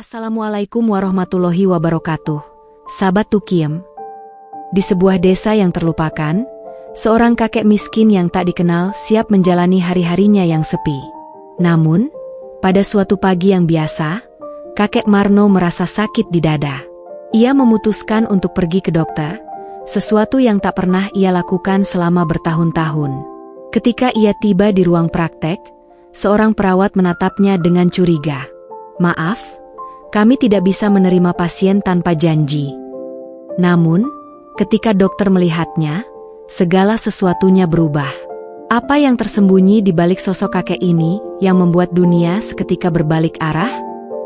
Assalamualaikum warahmatullahi wabarakatuh. Sahabat Tukiem. Di sebuah desa yang terlupakan, seorang kakek miskin yang tak dikenal siap menjalani hari-harinya yang sepi. Namun, pada suatu pagi yang biasa, kakek Marno merasa sakit di dada. Ia memutuskan untuk pergi ke dokter, sesuatu yang tak pernah ia lakukan selama bertahun-tahun. Ketika ia tiba di ruang praktek, seorang perawat menatapnya dengan curiga. "Maaf, kami tidak bisa menerima pasien tanpa janji." Namun, ketika dokter melihatnya, segala sesuatunya berubah. Apa yang tersembunyi di balik sosok kakek ini yang membuat dunia seketika berbalik arah?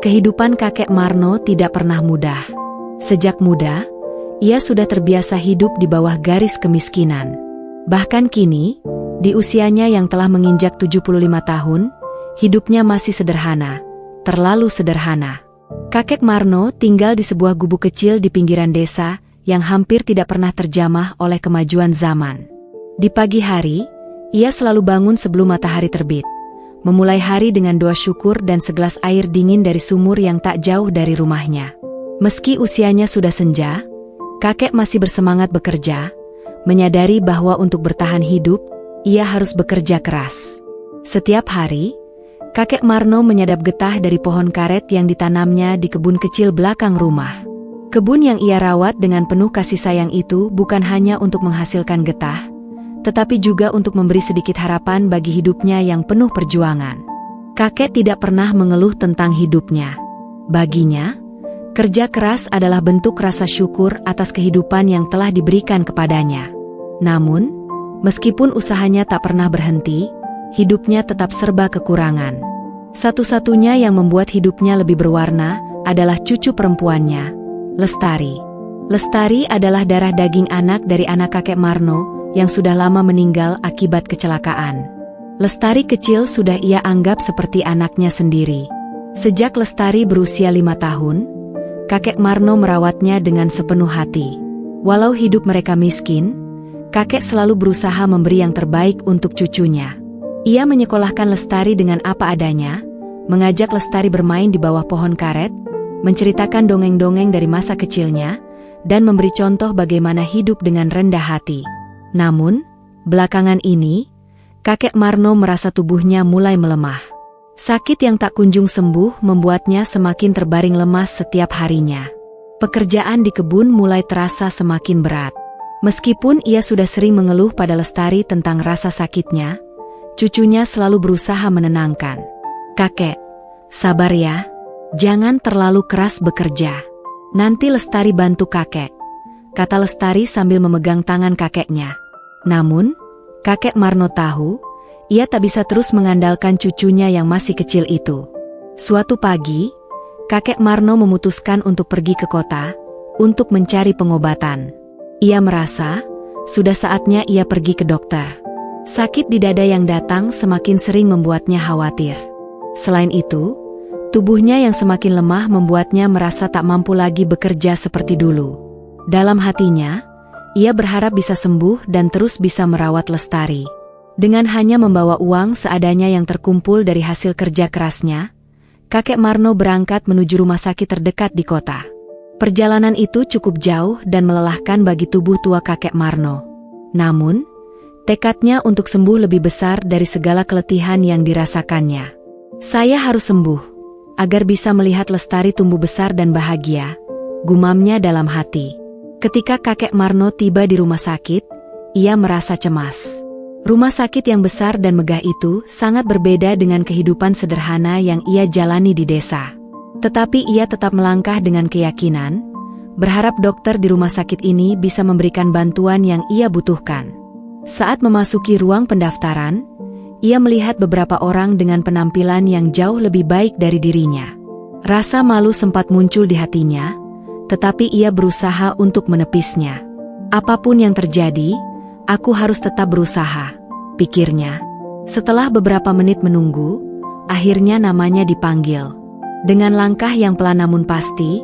Kehidupan kakek Marno tidak pernah mudah. Sejak muda, ia sudah terbiasa hidup di bawah garis kemiskinan. Bahkan kini, di usianya yang telah menginjak 75 tahun, hidupnya masih sederhana, terlalu sederhana. Kakek Marno tinggal di sebuah gubuk kecil di pinggiran desa yang hampir tidak pernah terjamah oleh kemajuan zaman. Di pagi hari, ia selalu bangun sebelum matahari terbit, memulai hari dengan doa syukur dan segelas air dingin dari sumur yang tak jauh dari rumahnya. Meski usianya sudah senja, kakek masih bersemangat bekerja, menyadari bahwa untuk bertahan hidup, ia harus bekerja keras. Setiap hari, kakek Marno menyadap getah dari pohon karet yang ditanamnya di kebun kecil belakang rumah. Kebun yang ia rawat dengan penuh kasih sayang itu bukan hanya untuk menghasilkan getah, tetapi juga untuk memberi sedikit harapan bagi hidupnya yang penuh perjuangan. Kakek tidak pernah mengeluh tentang hidupnya. Baginya, kerja keras adalah bentuk rasa syukur atas kehidupan yang telah diberikan kepadanya. Namun, meskipun usahanya tak pernah berhenti, hidupnya tetap serba kekurangan. Satu-satunya yang membuat hidupnya lebih berwarna adalah cucu perempuannya, Lestari. Lestari adalah darah daging anak dari anak kakek Marno yang sudah lama meninggal akibat kecelakaan. Lestari kecil sudah ia anggap seperti anaknya sendiri. Sejak Lestari berusia 5 tahun, kakek Marno merawatnya dengan sepenuh hati. Walau hidup mereka miskin, kakek selalu berusaha memberi yang terbaik untuk cucunya. Ia menyekolahkan Lestari dengan apa adanya, mengajak Lestari bermain di bawah pohon karet, menceritakan dongeng-dongeng dari masa kecilnya, dan memberi contoh bagaimana hidup dengan rendah hati. Namun, belakangan ini, kakek Marno merasa tubuhnya mulai melemah. Sakit yang tak kunjung sembuh membuatnya semakin terbaring lemas setiap harinya. Pekerjaan di kebun mulai terasa semakin berat. Meskipun ia sudah sering mengeluh pada Lestari tentang rasa sakitnya, cucunya selalu berusaha menenangkan. "Kakek, sabar ya. Jangan terlalu keras bekerja. Nanti Lestari bantu kakek," kata Lestari sambil memegang tangan kakeknya. Namun, kakek Marno tahu, ia tak bisa terus mengandalkan cucunya yang masih kecil itu. Suatu pagi, kakek Marno memutuskan untuk pergi ke kota, untuk mencari pengobatan. Ia merasa, sudah saatnya ia pergi ke dokter. Sakit di dada yang datang semakin sering membuatnya khawatir. Selain itu, tubuhnya yang semakin lemah membuatnya merasa tak mampu lagi bekerja seperti dulu. Dalam hatinya, ia berharap bisa sembuh dan terus bisa merawat Lestari. Dengan hanya membawa uang seadanya yang terkumpul dari hasil kerja kerasnya, kakek Marno berangkat menuju rumah sakit terdekat di kota. Perjalanan itu cukup jauh dan melelahkan bagi tubuh tua kakek Marno. Namun, tekadnya untuk sembuh lebih besar dari segala keletihan yang dirasakannya. "Saya harus sembuh, agar bisa melihat Lestari tumbuh besar dan bahagia," gumamnya dalam hati. Ketika kakek Marno tiba di rumah sakit, ia merasa cemas. Rumah sakit yang besar dan megah itu sangat berbeda dengan kehidupan sederhana yang ia jalani di desa. Tetapi ia tetap melangkah dengan keyakinan, berharap dokter di rumah sakit ini bisa memberikan bantuan yang ia butuhkan. Saat memasuki ruang pendaftaran, ia melihat beberapa orang dengan penampilan yang jauh lebih baik dari dirinya. Rasa malu sempat muncul di hatinya, tetapi ia berusaha untuk menepisnya. "Apapun yang terjadi, aku harus tetap berusaha," pikirnya. Setelah beberapa menit menunggu, akhirnya namanya dipanggil. Dengan langkah yang pelan namun pasti,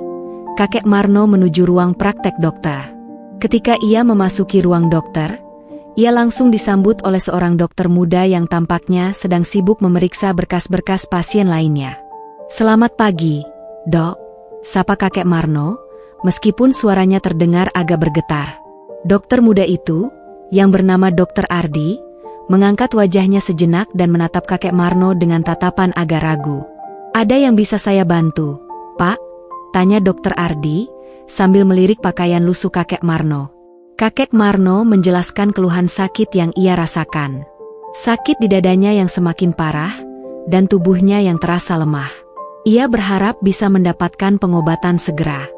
kakek Marno menuju ruang praktek dokter. Ketika ia memasuki ruang dokter, ia langsung disambut oleh seorang dokter muda yang tampaknya sedang sibuk memeriksa berkas-berkas pasien lainnya. "Selamat pagi, Dok," sapa kakek Marno, meskipun suaranya terdengar agak bergetar. Dokter muda itu, yang bernama Dokter Ardi, mengangkat wajahnya sejenak dan menatap kakek Marno dengan tatapan agak ragu. "Ada yang bisa saya bantu, Pak?" tanya Dokter Ardi, sambil melirik pakaian lusuh kakek Marno. Kakek Marno menjelaskan keluhan sakit yang ia rasakan. Sakit di dadanya yang semakin parah, dan tubuhnya yang terasa lemah. Ia berharap bisa mendapatkan pengobatan segera.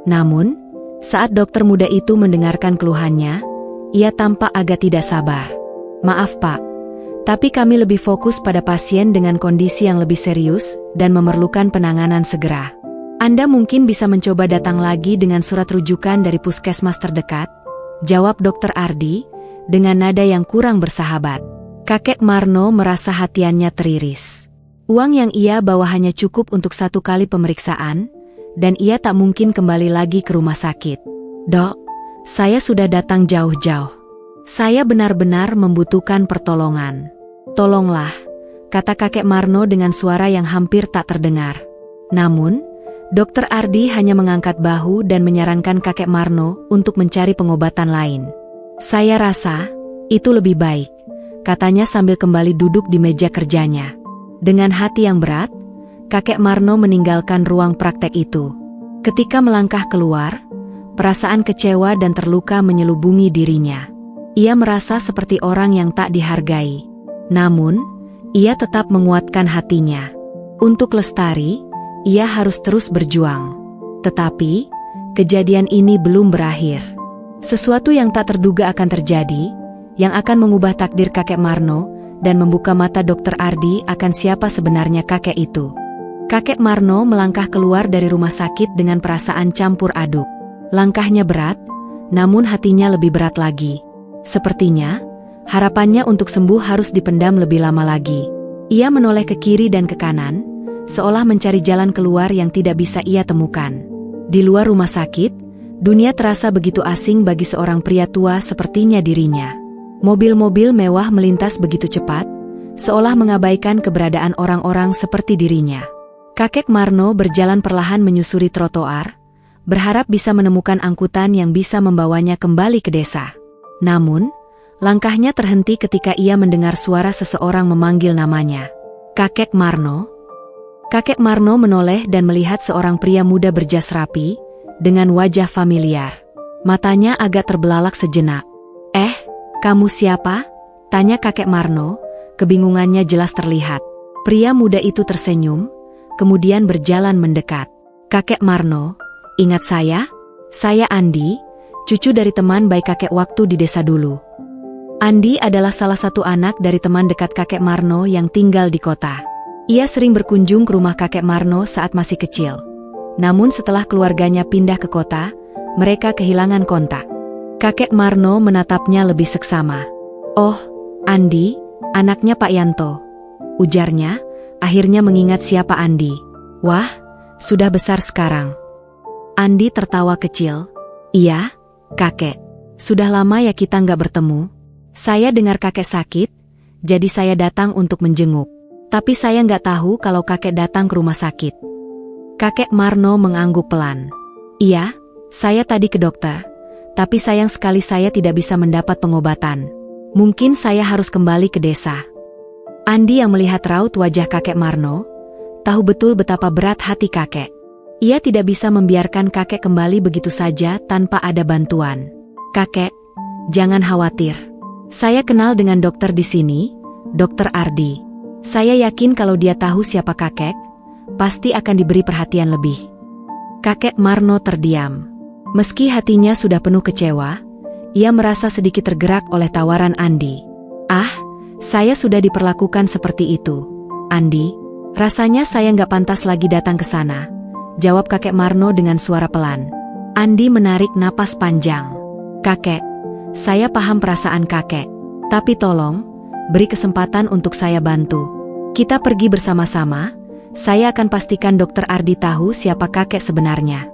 Namun, saat dokter muda itu mendengarkan keluhannya, ia tampak agak tidak sabar. "Maaf Pak, tapi kami lebih fokus pada pasien dengan kondisi yang lebih serius dan memerlukan penanganan segera. Anda mungkin bisa mencoba datang lagi dengan surat rujukan dari puskesmas terdekat," jawab Dokter Ardi, dengan nada yang kurang bersahabat. Kakek Marno merasa hatiannya teriris. Uang yang ia bawa hanya cukup untuk 1 kali pemeriksaan, dan ia tak mungkin kembali lagi ke rumah sakit. "Dok, saya sudah datang jauh-jauh. Saya benar-benar membutuhkan pertolongan. Tolonglah," kata kakek Marno dengan suara yang hampir tak terdengar. Namun, Dokter Ardi hanya mengangkat bahu dan menyarankan kakek Marno untuk mencari pengobatan lain. "Saya rasa itu lebih baik," katanya sambil kembali duduk di meja kerjanya. Dengan hati yang berat, kakek Marno meninggalkan ruang praktek itu. Ketika melangkah keluar, perasaan kecewa dan terluka menyelubungi dirinya. Ia merasa seperti orang yang tak dihargai. Namun, ia tetap menguatkan hatinya. Untuk Lestari, ia harus terus berjuang. Tetapi, kejadian ini belum berakhir. Sesuatu yang tak terduga akan terjadi, yang akan mengubah takdir kakek Marno dan membuka mata Dokter Ardi akan siapa sebenarnya kakek itu. Kakek Marno melangkah keluar dari rumah sakit dengan perasaan campur aduk. Langkahnya berat, namun hatinya lebih berat lagi. Sepertinya, harapannya untuk sembuh harus dipendam lebih lama lagi. Ia menoleh ke kiri dan ke kanan, seolah mencari jalan keluar yang tidak bisa ia temukan. Di luar rumah sakit, dunia terasa begitu asing bagi seorang pria tua sepertinya dirinya. Mobil-mobil mewah melintas begitu cepat, seolah mengabaikan keberadaan orang-orang seperti dirinya. Kakek Marno berjalan perlahan menyusuri trotoar, berharap bisa menemukan angkutan yang bisa membawanya kembali ke desa. Namun, langkahnya terhenti ketika ia mendengar suara seseorang memanggil namanya. "Kakek Marno?" Kakek Marno menoleh dan melihat seorang pria muda berjas rapi, dengan wajah familiar. Matanya agak terbelalak sejenak. "Kamu siapa?" tanya kakek Marno, kebingungannya jelas terlihat. Pria muda itu tersenyum, kemudian berjalan mendekat. "Kakek Marno, ingat saya? Saya Andi, cucu dari teman baik kakek waktu di desa dulu." Andi adalah salah satu anak dari teman dekat kakek Marno yang tinggal di kota. Ia sering berkunjung ke rumah kakek Marno saat masih kecil. Namun setelah keluarganya pindah ke kota, mereka kehilangan kontak. Kakek Marno menatapnya lebih seksama. "Oh, Andi, anaknya Pak Yanto," ujarnya, akhirnya mengingat siapa Andi. "Wah, sudah besar sekarang." Andi tertawa kecil. "Iya, kakek. Sudah lama ya kita nggak bertemu. Saya dengar kakek sakit, jadi saya datang untuk menjenguk. Tapi saya nggak tahu kalau kakek datang ke rumah sakit." Kakek Marno mengangguk pelan. "Iya, saya tadi ke dokter. Tapi sayang sekali saya tidak bisa mendapat pengobatan. Mungkin saya harus kembali ke desa." Andi yang melihat raut wajah kakek Marno, tahu betul betapa berat hati kakek. Ia tidak bisa membiarkan kakek kembali begitu saja tanpa ada bantuan. "Kakek, jangan khawatir. Saya kenal dengan dokter di sini, Dokter Ardi. Saya yakin kalau dia tahu siapa kakek, pasti akan diberi perhatian lebih." Kakek Marno terdiam. Meski hatinya sudah penuh kecewa, ia merasa sedikit tergerak oleh tawaran Andi. Saya sudah diperlakukan seperti itu, Andi. Rasanya saya nggak pantas lagi datang ke sana," jawab kakek Marno dengan suara pelan. Andi menarik napas panjang. "Kakek, saya paham perasaan kakek. Tapi tolong, beri kesempatan untuk saya bantu. Kita pergi bersama-sama, saya akan pastikan Dokter Ardi tahu siapa kakek sebenarnya."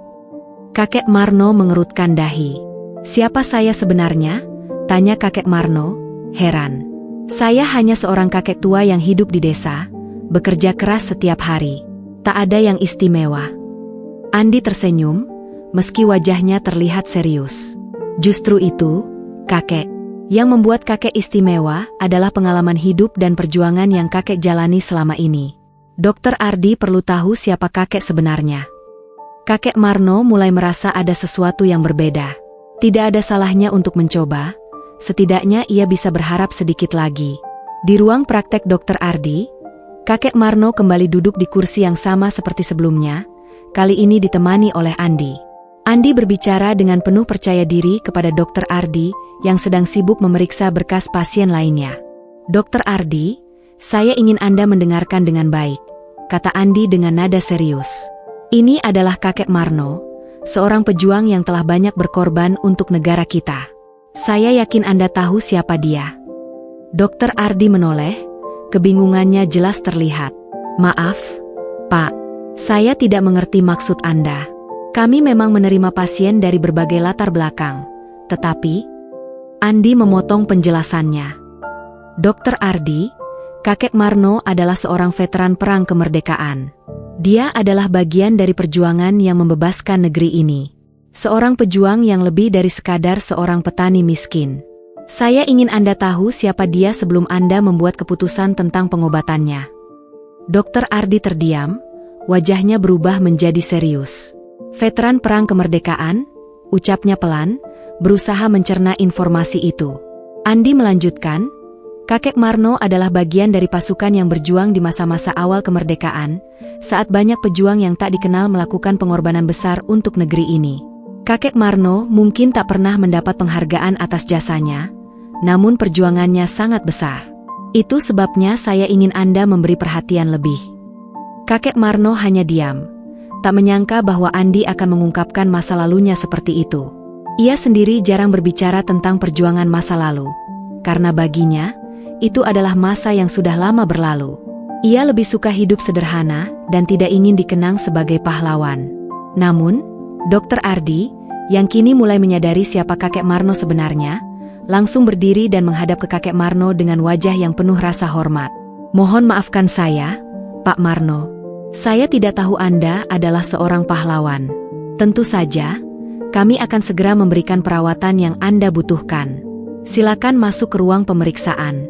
Kakek Marno mengerutkan dahi. "Siapa saya sebenarnya?" tanya kakek Marno, heran. "Saya hanya seorang kakek tua yang hidup di desa, bekerja keras setiap hari. Tak ada yang istimewa." Andi tersenyum, meski wajahnya terlihat serius. Justru itu, kakek. Yang membuat kakek istimewa adalah pengalaman hidup dan perjuangan yang kakek jalani selama ini. Dokter Ardi perlu tahu siapa kakek sebenarnya. Kakek Marno mulai merasa ada sesuatu yang berbeda. Tidak ada salahnya untuk mencoba, setidaknya ia bisa berharap sedikit lagi. Di ruang praktek Dokter Ardi, kakek Marno kembali duduk di kursi yang sama seperti sebelumnya, kali ini ditemani oleh Andi. Andi berbicara dengan penuh percaya diri kepada Dokter Ardi yang sedang sibuk memeriksa berkas pasien lainnya. Dokter Ardi, saya ingin Anda mendengarkan dengan baik, kata Andi dengan nada serius. Ini adalah kakek Marno, seorang pejuang yang telah banyak berkorban untuk negara kita. Saya yakin Anda tahu siapa dia. Dokter Ardi menoleh, kebingungannya jelas terlihat. Maaf, Pak, saya tidak mengerti maksud Anda. Kami memang menerima pasien dari berbagai latar belakang, tetapi Andi memotong penjelasannya. Dokter Ardi, kakek Marno adalah seorang veteran perang kemerdekaan. Dia adalah bagian dari perjuangan yang membebaskan negeri ini. Seorang pejuang yang lebih dari sekadar seorang petani miskin. Saya ingin Anda tahu siapa dia sebelum Anda membuat keputusan tentang pengobatannya. Dokter Ardi terdiam, wajahnya berubah menjadi serius. Veteran perang kemerdekaan, ucapnya pelan, berusaha mencerna informasi itu. Andi melanjutkan, kakek Marno adalah bagian dari pasukan yang berjuang di masa-masa awal kemerdekaan, saat banyak pejuang yang tak dikenal melakukan pengorbanan besar untuk negeri ini. Kakek Marno mungkin tak pernah mendapat penghargaan atas jasanya, namun perjuangannya sangat besar. Itu sebabnya saya ingin Anda memberi perhatian lebih. Kakek Marno hanya diam. Tak menyangka bahwa Andi akan mengungkapkan masa lalunya seperti itu. Ia sendiri jarang berbicara tentang perjuangan masa lalu, karena baginya, itu adalah masa yang sudah lama berlalu. Ia lebih suka hidup sederhana dan tidak ingin dikenang sebagai pahlawan. Namun, Dokter Ardi, yang kini mulai menyadari siapa kakek Marno sebenarnya, langsung berdiri dan menghadap ke kakek Marno dengan wajah yang penuh rasa hormat. Mohon maafkan saya, Pak Marno. Saya tidak tahu Anda adalah seorang pahlawan. Tentu saja, kami akan segera memberikan perawatan yang Anda butuhkan. Silakan masuk ke ruang pemeriksaan.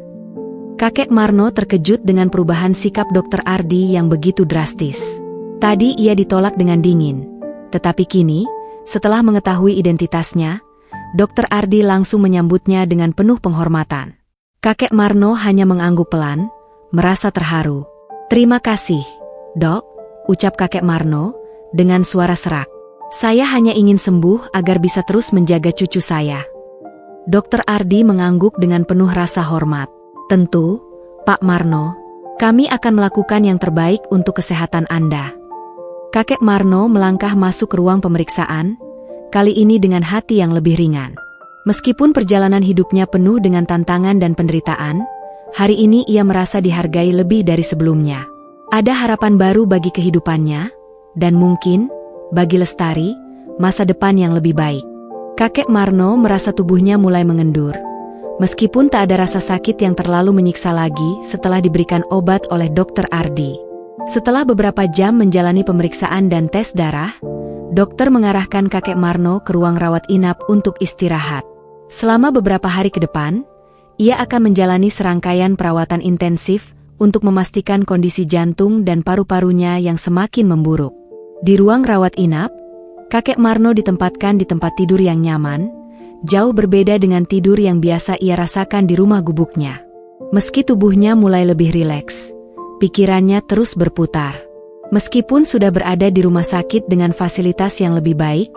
Kakek Marno terkejut dengan perubahan sikap Dokter Ardi yang begitu drastis. Tadi ia ditolak dengan dingin, tetapi kini, setelah mengetahui identitasnya, Dokter Ardi langsung menyambutnya dengan penuh penghormatan. Kakek Marno hanya mengangguk pelan, merasa terharu. Terima kasih, Dok, ucap kakek Marno, dengan suara serak. Saya hanya ingin sembuh agar bisa terus menjaga cucu saya. Dokter Ardi mengangguk dengan penuh rasa hormat. Tentu, Pak Marno, kami akan melakukan yang terbaik untuk kesehatan Anda. Kakek Marno melangkah masuk ke ruang pemeriksaan, kali ini dengan hati yang lebih ringan. Meskipun perjalanan hidupnya penuh dengan tantangan dan penderitaan, hari ini ia merasa dihargai lebih dari sebelumnya. Ada harapan baru bagi kehidupannya, dan mungkin, bagi Lestari, masa depan yang lebih baik. Kakek Marno merasa tubuhnya mulai mengendur. Meskipun tak ada rasa sakit yang terlalu menyiksa lagi setelah diberikan obat oleh Dokter Ardi. Setelah beberapa jam menjalani pemeriksaan dan tes darah, dokter mengarahkan kakek Marno ke ruang rawat inap untuk istirahat. Selama beberapa hari ke depan, ia akan menjalani serangkaian perawatan intensif untuk memastikan kondisi jantung dan paru-parunya yang semakin memburuk. Di ruang rawat inap, kakek Marno ditempatkan di tempat tidur yang nyaman, jauh berbeda dengan tidur yang biasa ia rasakan di rumah gubuknya. Meski tubuhnya mulai lebih rileks, pikirannya terus berputar. Meskipun sudah berada di rumah sakit dengan fasilitas yang lebih baik,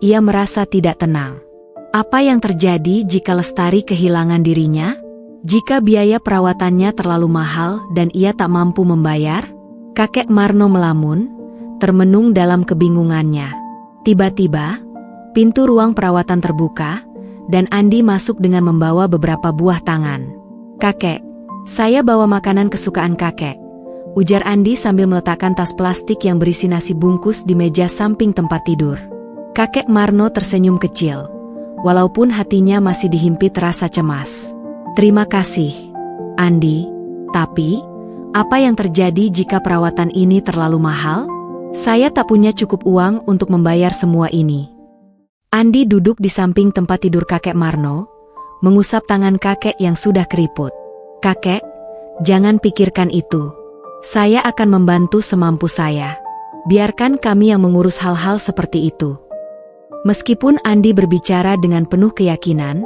ia merasa tidak tenang. Apa yang terjadi jika Lestari kehilangan dirinya? Jika biaya perawatannya terlalu mahal dan ia tak mampu membayar? Kakek Marno melamun, termenung dalam kebingungannya. Tiba-tiba, pintu ruang perawatan terbuka, dan Andi masuk dengan membawa beberapa buah tangan. Kakek, saya bawa makanan kesukaan kakek, ujar Andi sambil meletakkan tas plastik yang berisi nasi bungkus di meja samping tempat tidur. Kakek Marno tersenyum kecil, walaupun hatinya masih dihimpit rasa cemas. Terima kasih, Andi. Tapi, apa yang terjadi jika perawatan ini terlalu mahal? Saya tak punya cukup uang untuk membayar semua ini. Andi duduk di samping tempat tidur kakek Marno, mengusap tangan kakek yang sudah keriput. Kakek, jangan pikirkan itu. Saya akan membantu semampu saya. Biarkan kami yang mengurus hal-hal seperti itu. Meskipun Andi berbicara dengan penuh keyakinan,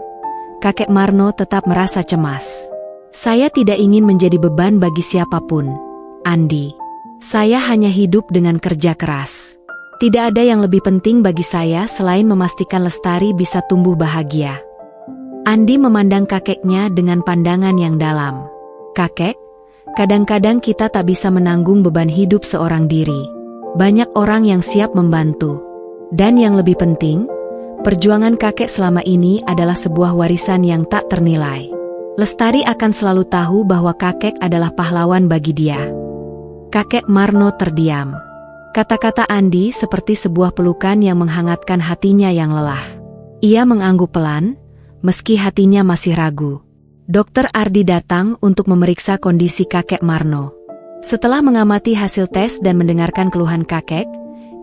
kakek Marno tetap merasa cemas. Saya tidak ingin menjadi beban bagi siapapun, Andi. Saya hanya hidup dengan kerja keras. Tidak ada yang lebih penting bagi saya selain memastikan Lestari bisa tumbuh bahagia. Andi memandang kakeknya dengan pandangan yang dalam. Kakek, kadang-kadang kita tak bisa menanggung beban hidup seorang diri. Banyak orang yang siap membantu. Dan yang lebih penting, perjuangan kakek selama ini adalah sebuah warisan yang tak ternilai. Lestari akan selalu tahu bahwa kakek adalah pahlawan bagi dia. Kakek Marno terdiam. Kata-kata Andi seperti sebuah pelukan yang menghangatkan hatinya yang lelah. Ia mengangguk pelan, meski hatinya masih ragu. Dokter Ardi datang untuk memeriksa kondisi kakek Marno. Setelah mengamati hasil tes dan mendengarkan keluhan kakek,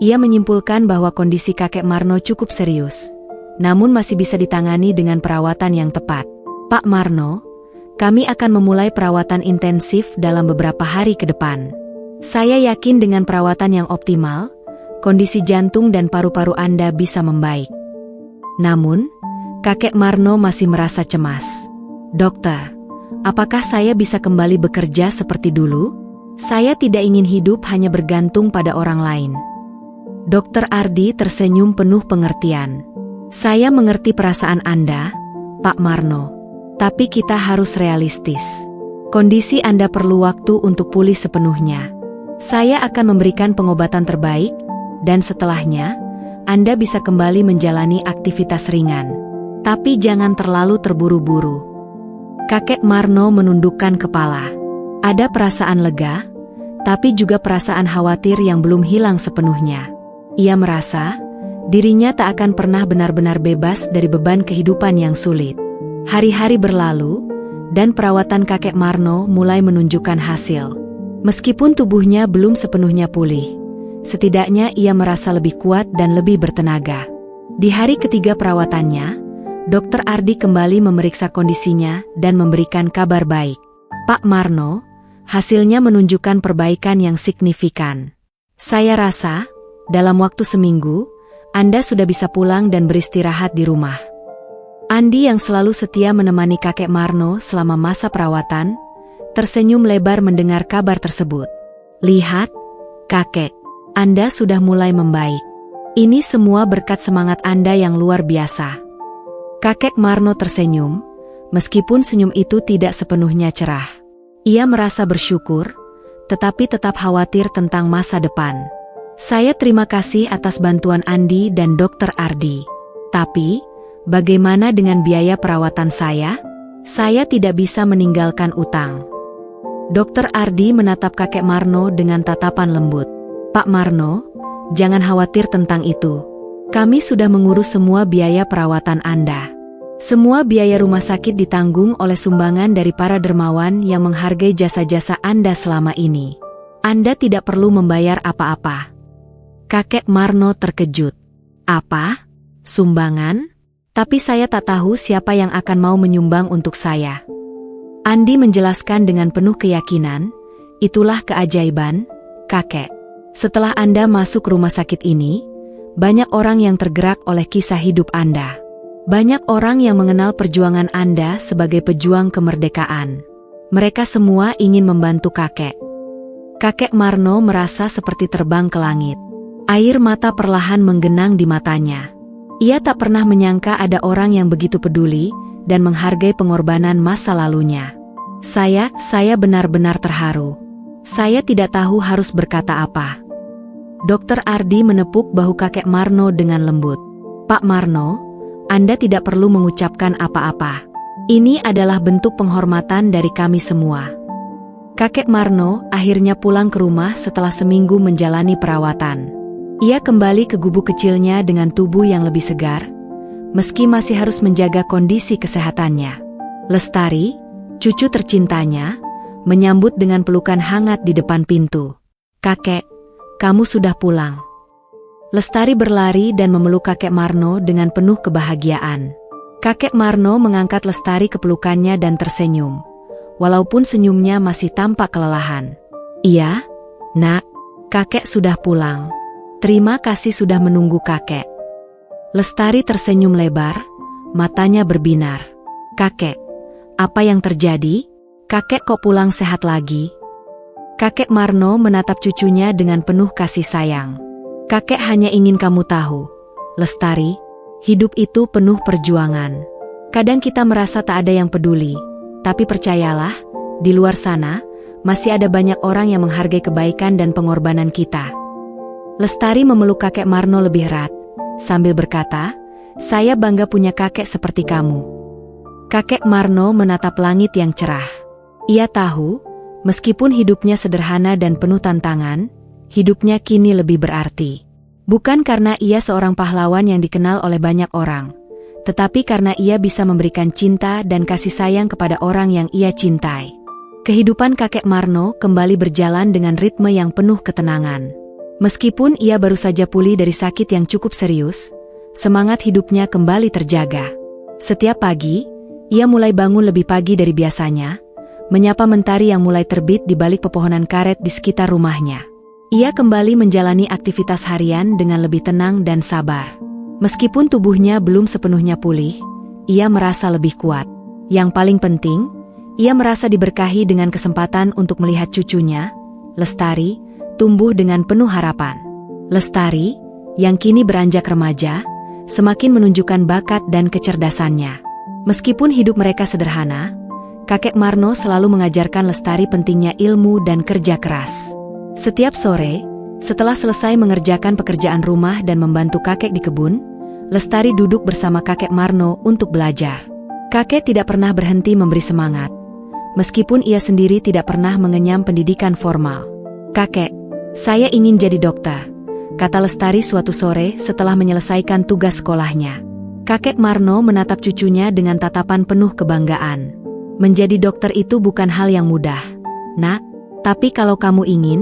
ia menyimpulkan bahwa kondisi kakek Marno cukup serius. Namun masih bisa ditangani dengan perawatan yang tepat. Pak Marno, kami akan memulai perawatan intensif dalam beberapa hari ke depan. Saya yakin dengan perawatan yang optimal, kondisi jantung dan paru-paru Anda bisa membaik. Namun, kakek Marno masih merasa cemas. Dokter, apakah saya bisa kembali bekerja seperti dulu? Saya tidak ingin hidup hanya bergantung pada orang lain. Dokter Ardi tersenyum penuh pengertian. Saya mengerti perasaan Anda, Pak Marno. Tapi kita harus realistis. Kondisi Anda perlu waktu untuk pulih sepenuhnya. Saya akan memberikan pengobatan terbaik, dan setelahnya, Anda bisa kembali menjalani aktivitas ringan. Tapi jangan terlalu terburu-buru. Kakek Marno menundukkan kepala. Ada perasaan lega, tapi juga perasaan khawatir yang belum hilang sepenuhnya. Ia merasa, dirinya tak akan pernah benar-benar bebas dari beban kehidupan yang sulit. Hari-hari berlalu, dan perawatan kakek Marno mulai menunjukkan hasil. Meskipun tubuhnya belum sepenuhnya pulih, setidaknya ia merasa lebih kuat dan lebih bertenaga. Di hari ketiga perawatannya, Dokter Ardi kembali memeriksa kondisinya dan memberikan kabar baik. Pak Marno, hasilnya menunjukkan perbaikan yang signifikan. Saya rasa, dalam waktu seminggu, Anda sudah bisa pulang dan beristirahat di rumah. Andi yang selalu setia menemani kakek Marno selama masa perawatan, tersenyum lebar mendengar kabar tersebut. Lihat, kakek, Anda sudah mulai membaik. Ini semua berkat semangat Anda yang luar biasa. Kakek Marno tersenyum, meskipun senyum itu tidak sepenuhnya cerah. Ia merasa bersyukur, tetapi tetap khawatir tentang masa depan. Saya terima kasih atas bantuan Andi dan Dokter Ardi. Tapi, bagaimana dengan biaya perawatan saya? Saya tidak bisa meninggalkan utang. Dokter Ardi menatap kakek Marno dengan tatapan lembut. Pak Marno, jangan khawatir tentang itu. Kami sudah mengurus semua biaya perawatan Anda. Semua biaya rumah sakit ditanggung oleh sumbangan dari para dermawan yang menghargai jasa-jasa Anda selama ini. Anda tidak perlu membayar apa-apa. Kakek Marno terkejut. Apa? Sumbangan? Tapi saya tak tahu siapa yang akan mau menyumbang untuk saya. Andi menjelaskan dengan penuh keyakinan, itulah keajaiban, kakek. Setelah Anda masuk rumah sakit ini, banyak orang yang tergerak oleh kisah hidup Anda. Banyak orang yang mengenal perjuangan Anda sebagai pejuang kemerdekaan. Mereka semua ingin membantu kakek. Kakek Marno merasa seperti terbang ke langit. Air mata perlahan menggenang di matanya. Ia tak pernah menyangka ada orang yang begitu peduli dan menghargai pengorbanan masa lalunya. Saya benar-benar terharu. Saya tidak tahu harus berkata apa. Dokter Ardi menepuk bahu kakek Marno dengan lembut. Pak Marno, Anda tidak perlu mengucapkan apa-apa. Ini adalah bentuk penghormatan dari kami semua. Kakek Marno akhirnya pulang ke rumah setelah seminggu menjalani perawatan. Ia kembali ke gubuk kecilnya dengan tubuh yang lebih segar, meski masih harus menjaga kondisi kesehatannya. Lestari, cucu tercintanya, menyambut dengan pelukan hangat di depan pintu. Kakek, kamu sudah pulang." Lestari berlari dan memeluk kakek Marno dengan penuh kebahagiaan. Kakek Marno mengangkat Lestari ke pelukannya dan tersenyum, walaupun senyumnya masih tampak kelelahan. "Iya, Nak, kakek sudah pulang. Terima kasih sudah menunggu kakek." Lestari tersenyum lebar, matanya berbinar. "Kakek, apa yang terjadi? Kakek kok pulang sehat lagi?" Kakek Marno menatap cucunya dengan penuh kasih sayang. "Kakek hanya ingin kamu tahu, Lestari, hidup itu penuh perjuangan. Kadang kita merasa tak ada yang peduli, tapi percayalah, di luar sana, masih ada banyak orang yang menghargai kebaikan dan pengorbanan kita." Lestari memeluk kakek Marno lebih erat, sambil berkata, "Saya bangga punya kakek seperti kamu." Kakek Marno menatap langit yang cerah. Ia tahu, meskipun hidupnya sederhana dan penuh tantangan, hidupnya kini lebih berarti. Bukan karena ia seorang pahlawan yang dikenal oleh banyak orang, tetapi karena ia bisa memberikan cinta dan kasih sayang kepada orang yang ia cintai. Kehidupan kakek Marno kembali berjalan dengan ritme yang penuh ketenangan. Meskipun ia baru saja pulih dari sakit yang cukup serius, semangat hidupnya kembali terjaga. Setiap pagi, ia mulai bangun lebih pagi dari biasanya, menyapa mentari yang mulai terbit di balik pepohonan karet di sekitar rumahnya. Ia kembali menjalani aktivitas harian dengan lebih tenang dan sabar. Meskipun tubuhnya belum sepenuhnya pulih, ia merasa lebih kuat. Yang paling penting, ia merasa diberkahi dengan kesempatan untuk melihat cucunya, Lestari, tumbuh dengan penuh harapan. Lestari, yang kini beranjak remaja, semakin menunjukkan bakat dan kecerdasannya. Meskipun hidup mereka sederhana, kakek Marno selalu mengajarkan Lestari pentingnya ilmu dan kerja keras. Setiap sore, setelah selesai mengerjakan pekerjaan rumah dan membantu kakek di kebun, Lestari duduk bersama kakek Marno untuk belajar. Kakek tidak pernah berhenti memberi semangat, meskipun ia sendiri tidak pernah mengenyam pendidikan formal. "Kakek, saya ingin jadi dokter," kata Lestari suatu sore setelah menyelesaikan tugas sekolahnya. Kakek Marno menatap cucunya dengan tatapan penuh kebanggaan. "Menjadi dokter itu bukan hal yang mudah, Nak, tapi kalau kamu ingin,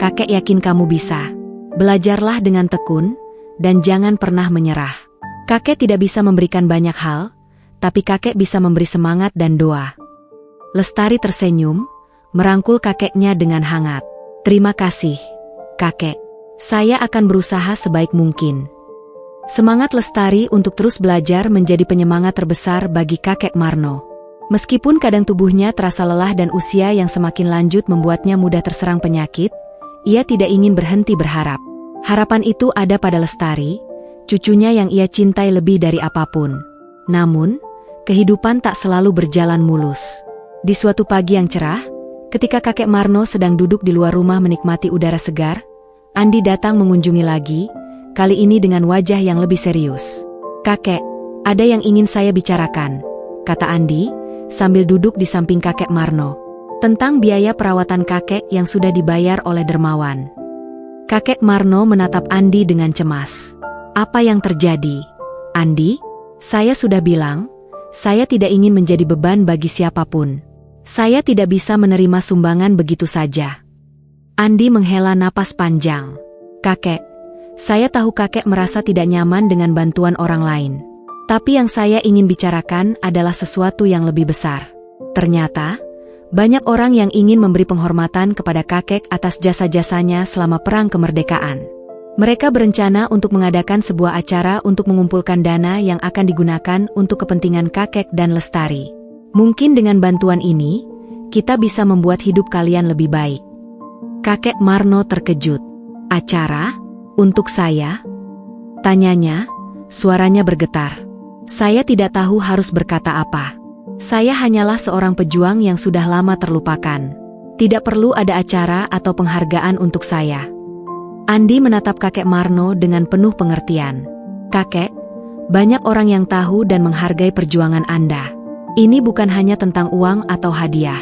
kakek yakin kamu bisa. Belajarlah dengan tekun, dan jangan pernah menyerah." Kakek tidak bisa memberikan banyak hal, tapi kakek bisa memberi semangat dan doa. Lestari tersenyum, merangkul kakeknya dengan hangat. "Terima kasih, kakek. Saya akan berusaha sebaik mungkin." Semangat Lestari untuk terus belajar menjadi penyemangat terbesar bagi kakek Marno. Meskipun kadang tubuhnya terasa lelah dan usia yang semakin lanjut membuatnya mudah terserang penyakit, ia tidak ingin berhenti berharap. Harapan itu ada pada Lestari, cucunya yang ia cintai lebih dari apapun. Namun, kehidupan tak selalu berjalan mulus. Di suatu pagi yang cerah, ketika kakek Marno sedang duduk di luar rumah menikmati udara segar, Andi datang mengunjungi lagi, kali ini dengan wajah yang lebih serius. "Kakek, ada yang ingin saya bicarakan," kata Andi, sambil duduk di samping kakek Marno. "Tentang biaya perawatan kakek yang sudah dibayar oleh dermawan." Kakek Marno menatap Andi dengan cemas. "Apa yang terjadi, Andi?" "Saya sudah bilang, saya tidak ingin menjadi beban bagi siapapun. Saya tidak bisa menerima sumbangan begitu saja." Andi menghela napas panjang. "Kakek, saya tahu kakek merasa tidak nyaman dengan bantuan orang lain. Tapi yang saya ingin bicarakan adalah sesuatu yang lebih besar. Ternyata, banyak orang yang ingin memberi penghormatan kepada kakek atas jasa-jasanya selama Perang Kemerdekaan. Mereka berencana untuk mengadakan sebuah acara untuk mengumpulkan dana yang akan digunakan untuk kepentingan kakek dan Lestari. Mungkin dengan bantuan ini, kita bisa membuat hidup kalian lebih baik." Kakek Marno terkejut. "Acara? Untuk saya?" tanyanya, suaranya bergetar. "Saya tidak tahu harus berkata apa. Saya hanyalah seorang pejuang yang sudah lama terlupakan. Tidak perlu ada acara atau penghargaan untuk saya." Andi menatap kakek Marno dengan penuh pengertian. "Kakek, banyak orang yang tahu dan menghargai perjuangan Anda. Ini bukan hanya tentang uang atau hadiah.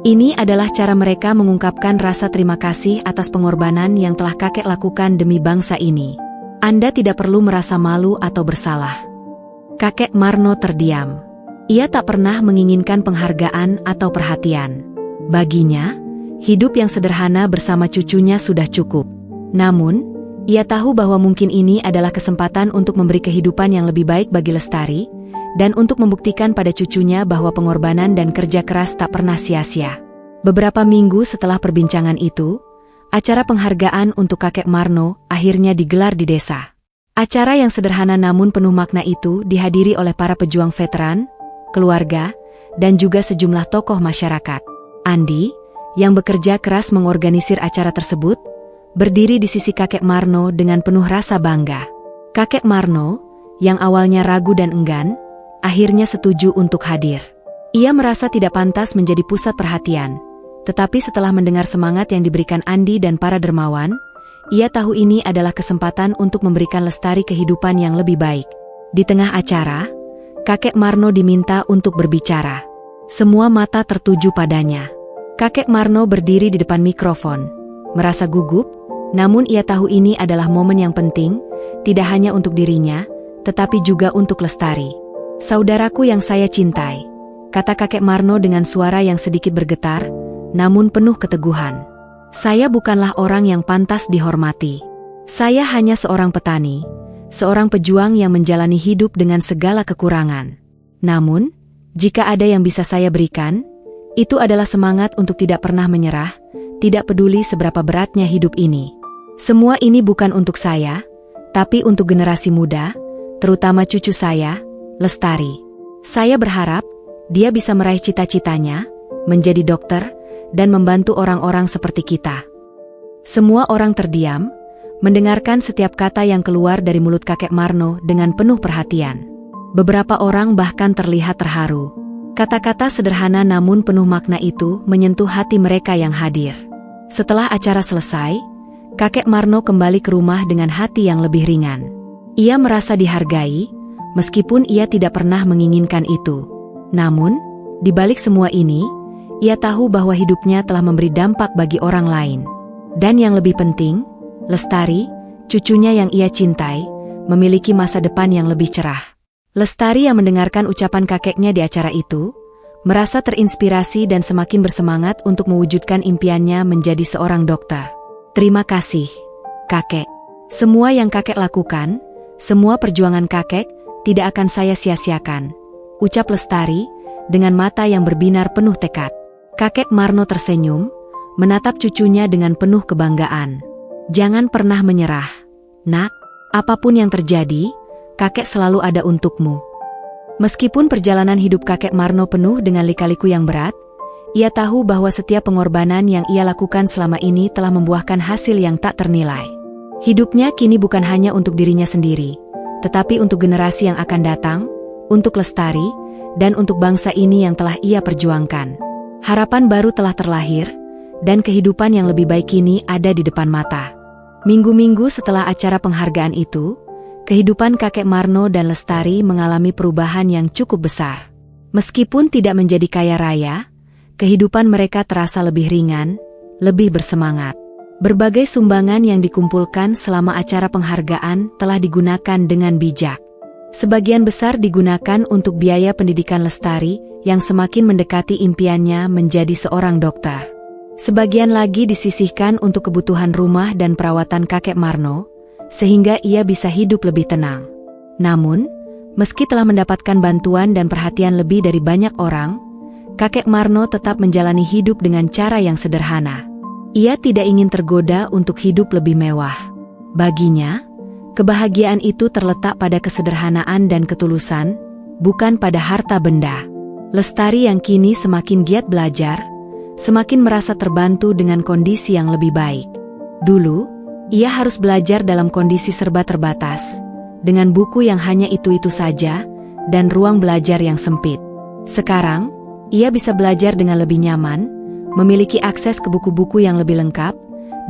Ini adalah cara mereka mengungkapkan rasa terima kasih atas pengorbanan yang telah kakek lakukan demi bangsa ini. Anda tidak perlu merasa malu atau bersalah." Kakek Marno terdiam. Ia tak pernah menginginkan penghargaan atau perhatian. Baginya, hidup yang sederhana bersama cucunya sudah cukup. Namun, ia tahu bahwa mungkin ini adalah kesempatan untuk memberi kehidupan yang lebih baik bagi Lestari, dan untuk membuktikan pada cucunya bahwa pengorbanan dan kerja keras tak pernah sia-sia. Beberapa minggu setelah perbincangan itu, acara penghargaan untuk kakek Marno akhirnya digelar di desa. Acara yang sederhana namun penuh makna itu dihadiri oleh para pejuang veteran, keluarga, dan juga sejumlah tokoh masyarakat. Andi, yang bekerja keras mengorganisir acara tersebut, berdiri di sisi kakek Marno dengan penuh rasa bangga. Kakek Marno, yang awalnya ragu dan enggan, akhirnya setuju untuk hadir. Ia merasa tidak pantas menjadi pusat perhatian, tetapi setelah mendengar semangat yang diberikan Andi dan para dermawan, ia tahu ini adalah kesempatan untuk memberikan Lestari kehidupan yang lebih baik. Di tengah acara, kakek Marno diminta untuk berbicara. Semua mata tertuju padanya. Kakek Marno berdiri di depan mikrofon, merasa gugup, namun ia tahu ini adalah momen yang penting, tidak hanya untuk dirinya, tetapi juga untuk Lestari. "Saudaraku yang saya cintai," kata kakek Marno dengan suara yang sedikit bergetar, namun penuh keteguhan. "Saya bukanlah orang yang pantas dihormati. Saya hanya seorang petani, seorang pejuang yang menjalani hidup dengan segala kekurangan. Namun, jika ada yang bisa saya berikan, itu adalah semangat untuk tidak pernah menyerah, tidak peduli seberapa beratnya hidup ini. Semua ini bukan untuk saya, tapi untuk generasi muda, terutama cucu saya, Lestari. Saya berharap dia bisa meraih cita-citanya, menjadi dokter, dan membantu orang-orang seperti kita." Semua orang terdiam, mendengarkan setiap kata yang keluar dari mulut kakek Marno dengan penuh perhatian. Beberapa orang bahkan terlihat terharu. Kata-kata sederhana namun penuh makna itu menyentuh hati mereka yang hadir. Setelah acara selesai, kakek Marno kembali ke rumah dengan hati yang lebih ringan. Ia merasa dihargai, meskipun ia tidak pernah menginginkan itu. Namun, di balik semua ini, ia tahu bahwa hidupnya telah memberi dampak bagi orang lain. Dan yang lebih penting, Lestari, cucunya yang ia cintai, memiliki masa depan yang lebih cerah. Lestari yang mendengarkan ucapan kakeknya di acara itu, merasa terinspirasi dan semakin bersemangat untuk mewujudkan impiannya menjadi seorang dokter. "Terima kasih, kakek. Semua yang kakek lakukan, semua perjuangan kakek, tidak akan saya sia-siakan," ucap Lestari, dengan mata yang berbinar penuh tekad. Kakek Marno tersenyum, menatap cucunya dengan penuh kebanggaan. "Jangan pernah menyerah, nak. Apapun yang terjadi, kakek selalu ada untukmu." Meskipun perjalanan hidup kakek Marno penuh dengan lika-liku yang berat, ia tahu bahwa setiap pengorbanan yang ia lakukan selama ini telah membuahkan hasil yang tak ternilai. Hidupnya kini bukan hanya untuk dirinya sendiri, tetapi untuk generasi yang akan datang, untuk Lestari, dan untuk bangsa ini yang telah ia perjuangkan. Harapan baru telah terlahir, dan kehidupan yang lebih baik kini ada di depan mata. Minggu-minggu setelah acara penghargaan itu, kehidupan kakek Marno dan Lestari mengalami perubahan yang cukup besar. Meskipun tidak menjadi kaya raya, kehidupan mereka terasa lebih ringan, lebih bersemangat. Berbagai sumbangan yang dikumpulkan selama acara penghargaan telah digunakan dengan bijak. Sebagian besar digunakan untuk biaya pendidikan Lestari yang semakin mendekati impiannya menjadi seorang dokter. Sebagian lagi disisihkan untuk kebutuhan rumah dan perawatan kakek Marno, sehingga ia bisa hidup lebih tenang. Namun, meski telah mendapatkan bantuan dan perhatian lebih dari banyak orang, kakek Marno tetap menjalani hidup dengan cara yang sederhana. Ia tidak ingin tergoda untuk hidup lebih mewah. Baginya, kebahagiaan itu terletak pada kesederhanaan dan ketulusan, bukan pada harta benda. Lestari yang kini semakin giat belajar, semakin merasa terbantu dengan kondisi yang lebih baik. Dulu, ia harus belajar dalam kondisi serba terbatas, dengan buku yang hanya itu-itu saja, dan ruang belajar yang sempit. Sekarang, ia bisa belajar dengan lebih nyaman, memiliki akses ke buku-buku yang lebih lengkap,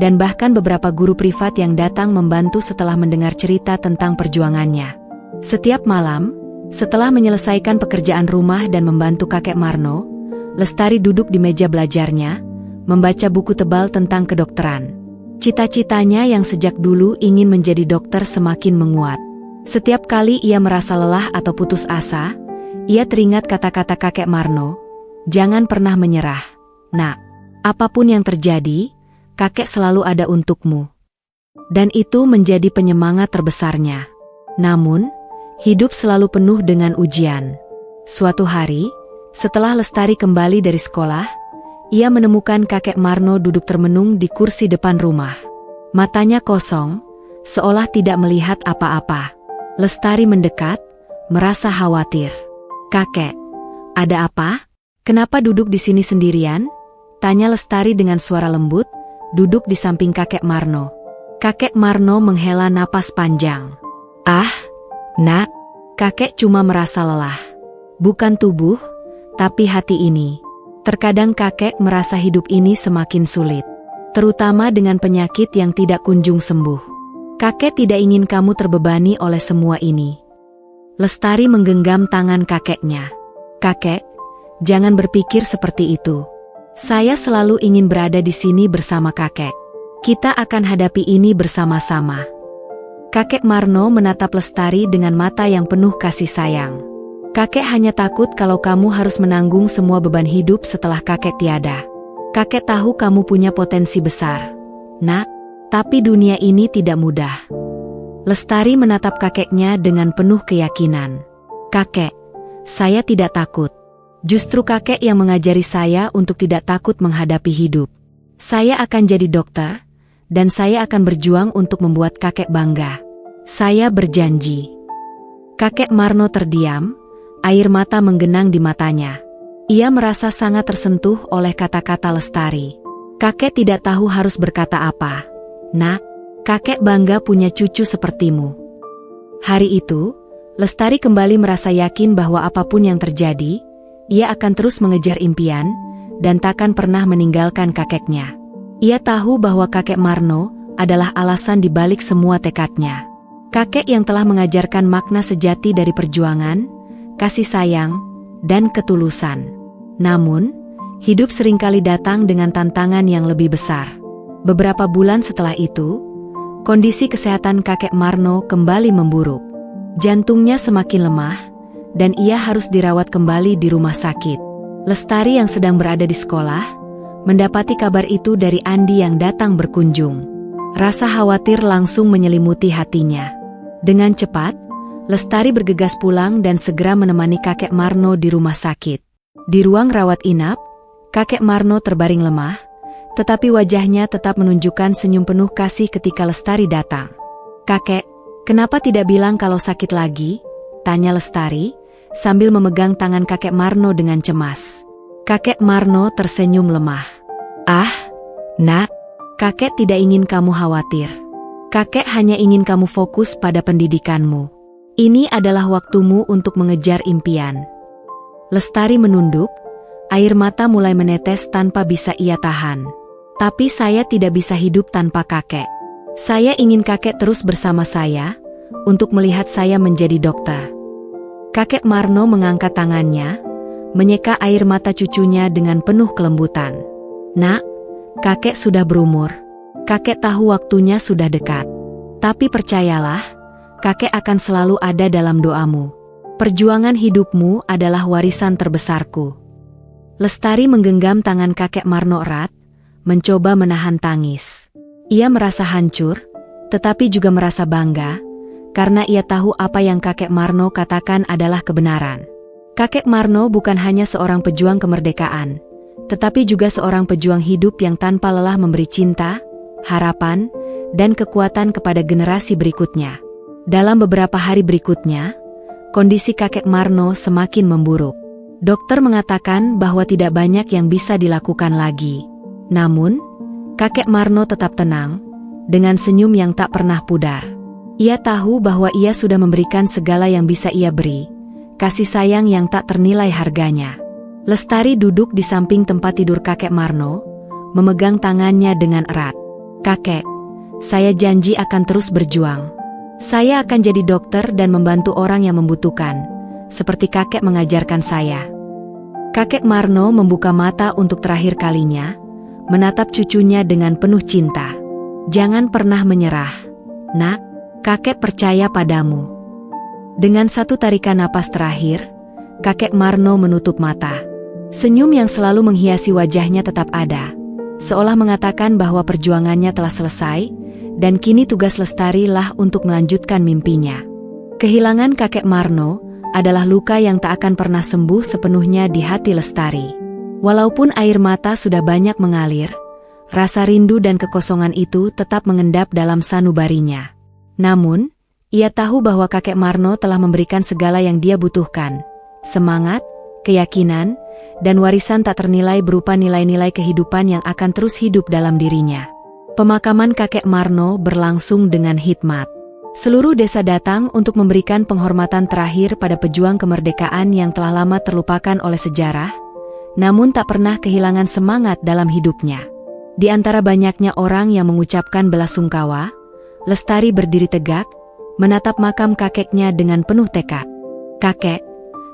dan bahkan beberapa guru privat yang datang membantu setelah mendengar cerita tentang perjuangannya. Setiap malam, setelah menyelesaikan pekerjaan rumah dan membantu kakek Marno, Lestari duduk di meja belajarnya, membaca buku tebal tentang kedokteran. Cita-citanya yang sejak dulu ingin menjadi dokter semakin menguat. Setiap kali ia merasa lelah atau putus asa, ia teringat kata-kata kakek Marno, "Jangan pernah menyerah, nak. Apapun yang terjadi, kakek selalu ada untukmu." Dan itu menjadi penyemangat terbesarnya. Namun, hidup selalu penuh dengan ujian. Suatu hari, setelah Lestari kembali dari sekolah, ia menemukan kakek Marno duduk termenung di kursi depan rumah. Matanya kosong, seolah tidak melihat apa-apa. Lestari mendekat, merasa khawatir. "Kakek, ada apa? Kenapa duduk di sini sendirian?" tanya Lestari dengan suara lembut, duduk di samping kakek Marno. Kakek Marno menghela napas panjang. "Ah, nak, kakek cuma merasa lelah. Bukan tubuh, tapi hati ini. Terkadang kakek merasa hidup ini semakin sulit, terutama dengan penyakit yang tidak kunjung sembuh. Kakek tidak ingin kamu terbebani oleh semua ini." Lestari menggenggam tangan kakeknya. "Kakek, jangan berpikir seperti itu. Saya selalu ingin berada di sini bersama kakek. Kita akan hadapi ini bersama-sama." Kakek Marno menatap Lestari dengan mata yang penuh kasih sayang. "Kakek hanya takut kalau kamu harus menanggung semua beban hidup setelah kakek tiada. Kakek tahu kamu punya potensi besar, nak, tapi dunia ini tidak mudah." Lestari menatap kakeknya dengan penuh keyakinan. "Kakek, saya tidak takut. Justru kakek yang mengajari saya untuk tidak takut menghadapi hidup. Saya akan jadi dokter, dan saya akan berjuang untuk membuat kakek bangga. Saya berjanji." Kakek Marno terdiam, air mata menggenang di matanya. Ia merasa sangat tersentuh oleh kata-kata Lestari. Kakek tidak tahu harus berkata apa. "Nak, kakek bangga punya cucu sepertimu." Hari itu, Lestari kembali merasa yakin bahwa apapun yang terjadi, ia akan terus mengejar impian, dan takkan pernah meninggalkan kakeknya. Ia tahu bahwa kakek Marno adalah alasan di balik semua tekadnya. Kakek yang telah mengajarkan makna sejati dari perjuangan, kasih sayang, dan ketulusan. Namun, hidup seringkali datang dengan tantangan yang lebih besar. Beberapa bulan setelah itu, kondisi kesehatan kakek Marno kembali memburuk. Jantungnya semakin lemah, dan ia harus dirawat kembali di rumah sakit. Lestari yang sedang berada di sekolah, mendapati kabar itu dari Andi yang datang berkunjung. Rasa khawatir langsung menyelimuti hatinya. Dengan cepat, Lestari bergegas pulang dan segera menemani kakek Marno di rumah sakit. Di ruang rawat inap, kakek Marno terbaring lemah, tetapi wajahnya tetap menunjukkan senyum penuh kasih ketika Lestari datang. "Kakek, kenapa tidak bilang kalau sakit lagi?" tanya Lestari, sambil memegang tangan kakek Marno dengan cemas. Kakek Marno tersenyum lemah. "Ah, nak, kakek tidak ingin kamu khawatir. Kakek hanya ingin kamu fokus pada pendidikanmu. Ini adalah waktumu untuk mengejar impian." Lestari menunduk, air mata mulai menetes tanpa bisa ia tahan. "Tapi saya tidak bisa hidup tanpa kakek. Saya ingin kakek terus bersama saya, untuk melihat saya menjadi dokter." Kakek Marno mengangkat tangannya, menyeka air mata cucunya dengan penuh kelembutan. "Nak, kakek sudah berumur. Kakek tahu waktunya sudah dekat. Tapi percayalah, kakek akan selalu ada dalam doamu. Perjuangan hidupmu adalah warisan terbesarku." Lestari menggenggam tangan kakek Marno erat, mencoba menahan tangis. Ia merasa hancur, tetapi juga merasa bangga, karena ia tahu apa yang kakek Marno katakan adalah kebenaran. Kakek Marno bukan hanya seorang pejuang kemerdekaan, tetapi juga seorang pejuang hidup yang tanpa lelah memberi cinta, harapan, dan kekuatan kepada generasi berikutnya. Dalam beberapa hari berikutnya, kondisi kakek Marno semakin memburuk. Dokter mengatakan bahwa tidak banyak yang bisa dilakukan lagi. Namun, kakek Marno tetap tenang, dengan senyum yang tak pernah pudar. Ia tahu bahwa ia sudah memberikan segala yang bisa ia beri, kasih sayang yang tak ternilai harganya. Lestari duduk di samping tempat tidur kakek Marno, memegang tangannya dengan erat. "Kakek, saya janji akan terus berjuang. Saya akan jadi dokter dan membantu orang yang membutuhkan, seperti kakek mengajarkan saya." Kakek Marno membuka mata untuk terakhir kalinya, menatap cucunya dengan penuh cinta. "Jangan pernah menyerah, nak, kakek percaya padamu." Dengan satu tarikan napas terakhir, kakek Marno menutup mata. Senyum yang selalu menghiasi wajahnya tetap ada, seolah mengatakan bahwa perjuangannya telah selesai, dan kini tugas Lestari lah untuk melanjutkan mimpinya. Kehilangan kakek Marno adalah luka yang tak akan pernah sembuh sepenuhnya di hati Lestari. Walaupun air mata sudah banyak mengalir, rasa rindu dan kekosongan itu tetap mengendap dalam sanubarinya. Namun, ia tahu bahwa kakek Marno telah memberikan segala yang dia butuhkan, semangat, keyakinan, dan warisan tak ternilai berupa nilai-nilai kehidupan yang akan terus hidup dalam dirinya. Pemakaman kakek Marno berlangsung dengan hikmat. Seluruh desa datang untuk memberikan penghormatan terakhir pada pejuang kemerdekaan yang telah lama terlupakan oleh sejarah, namun tak pernah kehilangan semangat dalam hidupnya. Di antara banyaknya orang yang mengucapkan belasungkawa, Lestari berdiri tegak, menatap makam kakeknya dengan penuh tekad. "Kakek,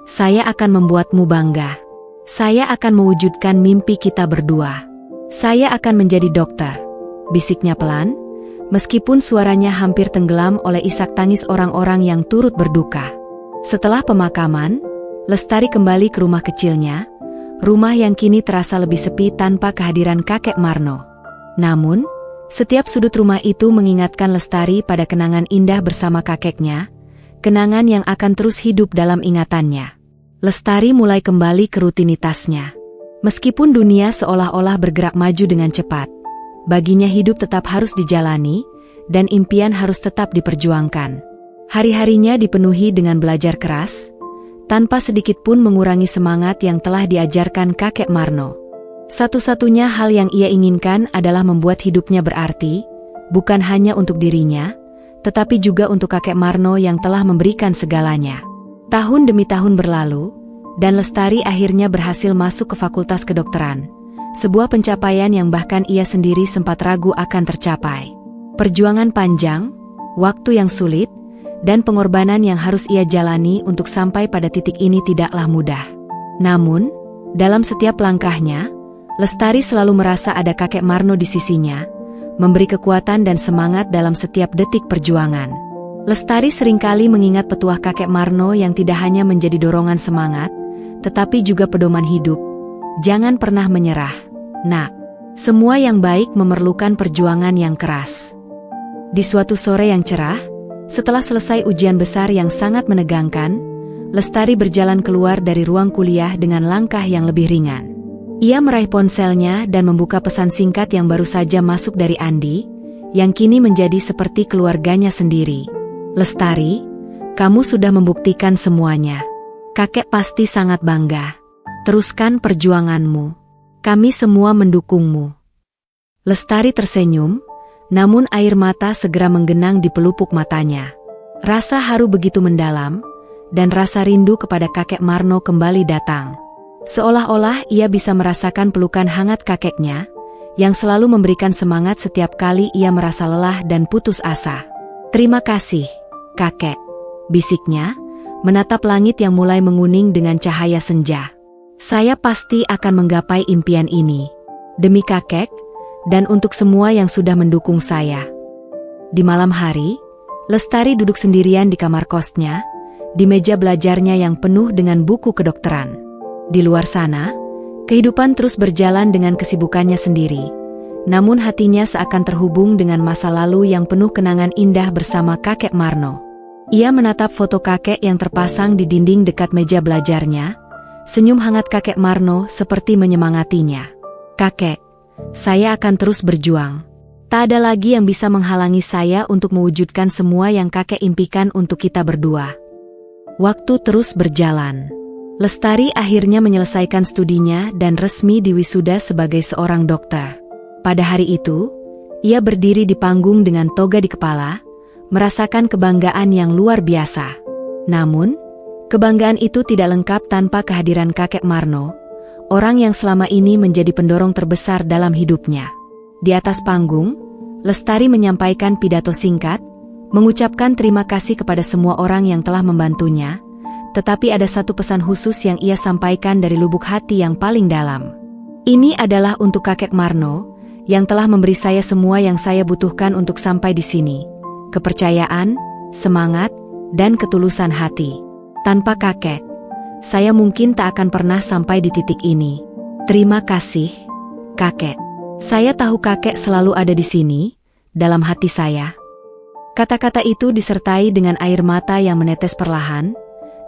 saya akan membuatmu bangga. Saya akan mewujudkan mimpi kita berdua. Saya akan menjadi dokter," bisiknya pelan, meskipun suaranya hampir tenggelam oleh isak tangis orang-orang yang turut berduka. Setelah pemakaman, Lestari kembali ke rumah kecilnya, rumah yang kini terasa lebih sepi tanpa kehadiran kakek Marno. Namun, setiap sudut rumah itu mengingatkan Lestari pada kenangan indah bersama kakeknya, kenangan yang akan terus hidup dalam ingatannya. Lestari mulai kembali ke rutinitasnya. Meskipun dunia seolah-olah bergerak maju dengan cepat, baginya hidup tetap harus dijalani, dan impian harus tetap diperjuangkan. Hari-harinya dipenuhi dengan belajar keras, tanpa sedikit pun mengurangi semangat yang telah diajarkan kakek Marno. Satu-satunya hal yang ia inginkan adalah membuat hidupnya berarti, bukan hanya untuk dirinya, tetapi juga untuk kakek Marno yang telah memberikan segalanya. Tahun demi tahun berlalu, dan Lestari akhirnya berhasil masuk ke Fakultas Kedokteran, sebuah pencapaian yang bahkan ia sendiri sempat ragu akan tercapai. Perjuangan panjang, waktu yang sulit, dan pengorbanan yang harus ia jalani untuk sampai pada titik ini tidaklah mudah. Namun, dalam setiap langkahnya, Lestari selalu merasa ada kakek Marno di sisinya, memberi kekuatan dan semangat dalam setiap detik perjuangan. Lestari seringkali mengingat petuah kakek Marno yang tidak hanya menjadi dorongan semangat, tetapi juga pedoman hidup. "Jangan pernah menyerah, nak. Semua yang baik memerlukan perjuangan yang keras." Di suatu sore yang cerah, setelah selesai ujian besar yang sangat menegangkan, Lestari berjalan keluar dari ruang kuliah dengan langkah yang lebih ringan. Ia meraih ponselnya dan membuka pesan singkat yang baru saja masuk dari Andi, yang kini menjadi seperti keluarganya sendiri. "Lestari, kamu sudah membuktikan semuanya. Kakek pasti sangat bangga. Teruskan perjuanganmu. Kami semua mendukungmu." Lestari tersenyum, namun air mata segera menggenang di pelupuk matanya. Rasa haru begitu mendalam, dan rasa rindu kepada kakek Marno kembali datang. Seolah-olah ia bisa merasakan pelukan hangat kakeknya, yang selalu memberikan semangat setiap kali ia merasa lelah dan putus asa. "Terima kasih, kakek," bisiknya, menatap langit yang mulai menguning dengan cahaya senja. "Saya pasti akan menggapai impian ini. Demi kakek, dan untuk semua yang sudah mendukung saya." Di malam hari, Lestari duduk sendirian di kamar kosnya, di meja belajarnya yang penuh dengan buku kedokteran. Di luar sana, kehidupan terus berjalan dengan kesibukannya sendiri, namun hatinya seakan terhubung dengan masa lalu yang penuh kenangan indah bersama kakek Marno. Ia menatap foto kakek yang terpasang di dinding dekat meja belajarnya, senyum hangat kakek Marno seperti menyemangatinya. "Kakek, saya akan terus berjuang. Tak ada lagi yang bisa menghalangi saya untuk mewujudkan semua yang kakek impikan untuk kita berdua." Waktu terus berjalan. Lestari akhirnya menyelesaikan studinya dan resmi diwisuda sebagai seorang dokter. Pada hari itu, ia berdiri di panggung dengan toga di kepala, merasakan kebanggaan yang luar biasa. Namun, kebanggaan itu tidak lengkap tanpa kehadiran kakek Marno, orang yang selama ini menjadi pendorong terbesar dalam hidupnya. Di atas panggung, Lestari menyampaikan pidato singkat, mengucapkan terima kasih kepada semua orang yang telah membantunya, tetapi ada satu pesan khusus yang ia sampaikan dari lubuk hati yang paling dalam. "Ini adalah untuk kakek Marno, yang telah memberi saya semua yang saya butuhkan untuk sampai di sini. Kepercayaan, semangat, dan ketulusan hati. Tanpa kakek, saya mungkin tak akan pernah sampai di titik ini. Terima kasih, kakek. Saya tahu kakek selalu ada di sini, dalam hati saya." Kata-kata itu disertai dengan air mata yang menetes perlahan,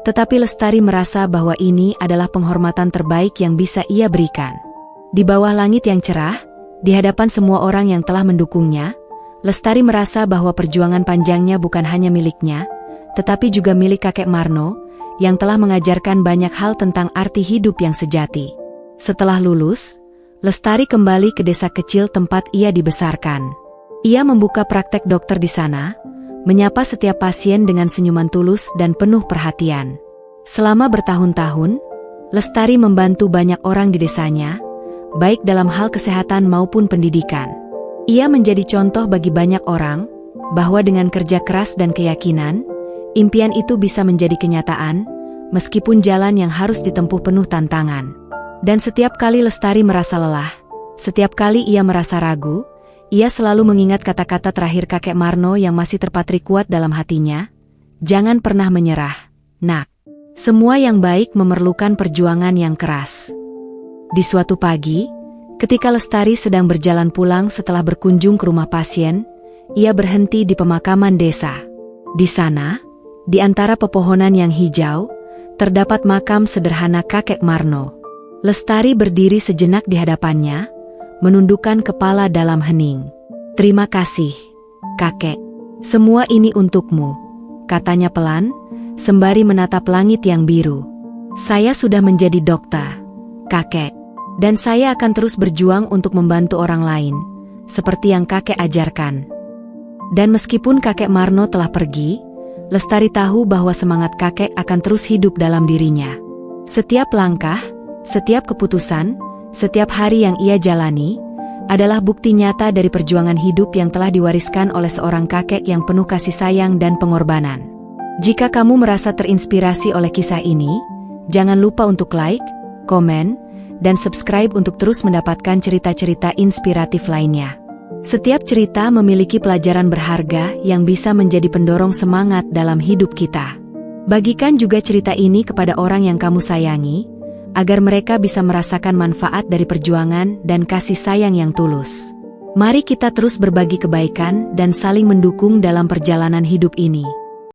tetapi Lestari merasa bahwa ini adalah penghormatan terbaik yang bisa ia berikan. Di bawah langit yang cerah, di hadapan semua orang yang telah mendukungnya, Lestari merasa bahwa perjuangan panjangnya bukan hanya miliknya, tetapi juga milik kakek Marno, yang telah mengajarkan banyak hal tentang arti hidup yang sejati. Setelah lulus, Lestari kembali ke desa kecil tempat ia dibesarkan. Ia membuka praktek dokter di sana, menyapa setiap pasien dengan senyuman tulus dan penuh perhatian. Selama bertahun-tahun, Lestari membantu banyak orang di desanya, baik dalam hal kesehatan maupun pendidikan. Ia menjadi contoh bagi banyak orang, bahwa dengan kerja keras dan keyakinan, impian itu bisa menjadi kenyataan, meskipun jalan yang harus ditempuh penuh tantangan. Dan setiap kali Lestari merasa lelah, setiap kali ia merasa ragu, ia selalu mengingat kata-kata terakhir kakek Marno yang masih terpatri kuat dalam hatinya, "Jangan pernah menyerah, nak. Semua yang baik memerlukan perjuangan yang keras." Di suatu pagi, ketika Lestari sedang berjalan pulang setelah berkunjung ke rumah pasien, ia berhenti di pemakaman desa. Di sana, di antara pepohonan yang hijau, terdapat makam sederhana kakek Marno. Lestari berdiri sejenak di hadapannya, menundukkan kepala dalam hening. "Terima kasih, kakek. Semua ini untukmu," katanya pelan, sembari menatap langit yang biru. "Saya sudah menjadi dokter, kakek, dan saya akan terus berjuang untuk membantu orang lain, seperti yang kakek ajarkan." Dan meskipun kakek Marno telah pergi, Lestari tahu bahwa semangat kakek akan terus hidup dalam dirinya. Setiap langkah, setiap keputusan, setiap hari yang ia jalani, adalah bukti nyata dari perjuangan hidup yang telah diwariskan oleh seorang kakek yang penuh kasih sayang dan pengorbanan. Jika kamu merasa terinspirasi oleh kisah ini, jangan lupa untuk like, komen, dan subscribe untuk terus mendapatkan cerita-cerita inspiratif lainnya. Setiap cerita memiliki pelajaran berharga yang bisa menjadi pendorong semangat dalam hidup kita. Bagikan juga cerita ini kepada orang yang kamu sayangi, agar mereka bisa merasakan manfaat dari perjuangan dan kasih sayang yang tulus. Mari kita terus berbagi kebaikan dan saling mendukung dalam perjalanan hidup ini.